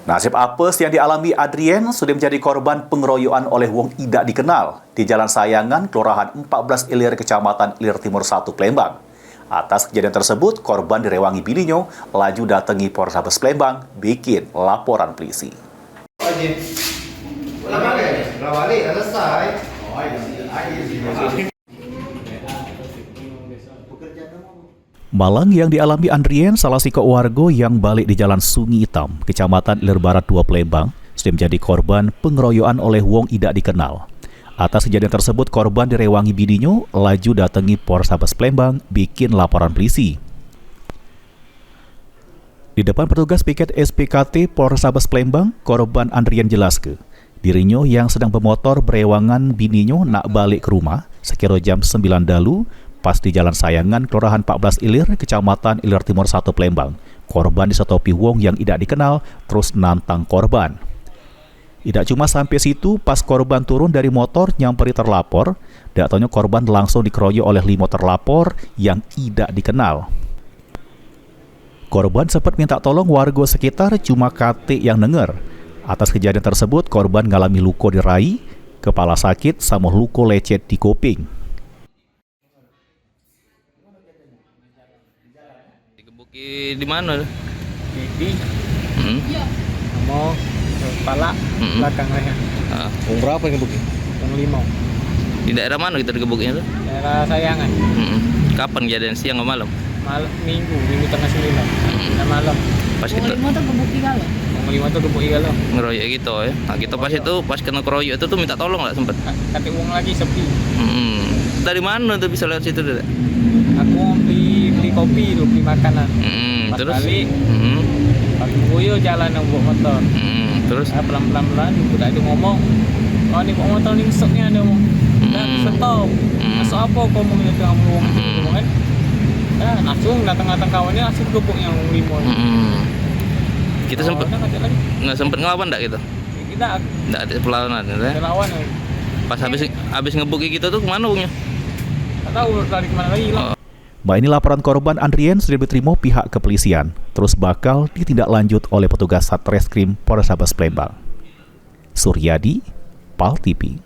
Nasib apes yang dialami Adrien sudah menjadi korban pengeroyokan oleh wong tidak dikenal di Jalan Sayangan, Kelurahan 14 Ilir, Kecamatan Ilir Timur 1, Palembang. Atas kejadian tersebut, korban direwangi bininya, laju datangi Polrestabes Palembang, bikin laporan polisi. Malang yang dialami Adrien, salah si warga yang balik di Jalan Sungi Hitam, Kecamatan Ilir Barat 2, Palembang, sudah menjadi korban pengeroyokan oleh wong tidak dikenal. Atas kejadian tersebut, korban direwangi bininya, laju datangi Polrestabes Palembang, bikin laporan polisi. Di depan petugas piket SPKT Polrestabes Palembang, korban Adrien jelaskan, dirinya yang sedang bermotor berewangan bininya nak balik ke rumah sekira jam 9 dalu, pas di Jalan Sayangan, Kelurahan 14 Ilir, Kecamatan Ilir Timur 1, Palembang. Korban disetopi wong yang tidak dikenal, terus nantang korban. Tidak cuma sampai situ, pas korban turun dari motor nyamperi terlapor, datanya korban langsung dikeroyok oleh 5 terlapor yang tidak dikenal. Korban sempat minta tolong warga sekitar, cuma kate yang denger. Atas kejadian tersebut, korban ngalami luka di rai, kepala sakit, sama luka lecet di kuping. Di mana? Pipi, sama kepala, belakang leher. Umur berapa yang gebuk? Umur 5. Di daerah mana kita digebuknya tuh? Daerah Sayangan. Kapan kejadian, siang atau malam? Minggu tengah 9. Dan malam. Pas kita Umur 5 tuh gebuk igal. Umur 5 tuh gebuk igal. ngeroyok gitu ya. Nah, kita pas kena keroyok itu tuh minta tolong nggak sempet? Kata uang lagi sepi. Dari mana tuh bisa lewat situ tuh? Aku beli kopi, beli makanan. Pas Terus? balik, pakai buyo jalan yang bawa motor. Terus? Pelan-pelan, udah ada ngomong. Oh ini bawa motor ini stopnya ada ngomong. Dan stop. Masuk apa kau mau ngeliat kamu ngomong kan? Nah, langsung datang kawannya langsung gebuk yang 5. Kita sempet nggak sempet ngelawan nggak gitu? Kita Nggak ada perlawanan ya? lawan. Pas habis ngebuki gitu tuh kemana wongnya? Tak tahu lari kemana lagi hilang. Mbak, ini laporan korban Adrien sudah diterima pihak kepolisian, terus bakal ditindaklanjut oleh petugas Satreskrim Polrestabes Palembang. Suryadi, PAL TV.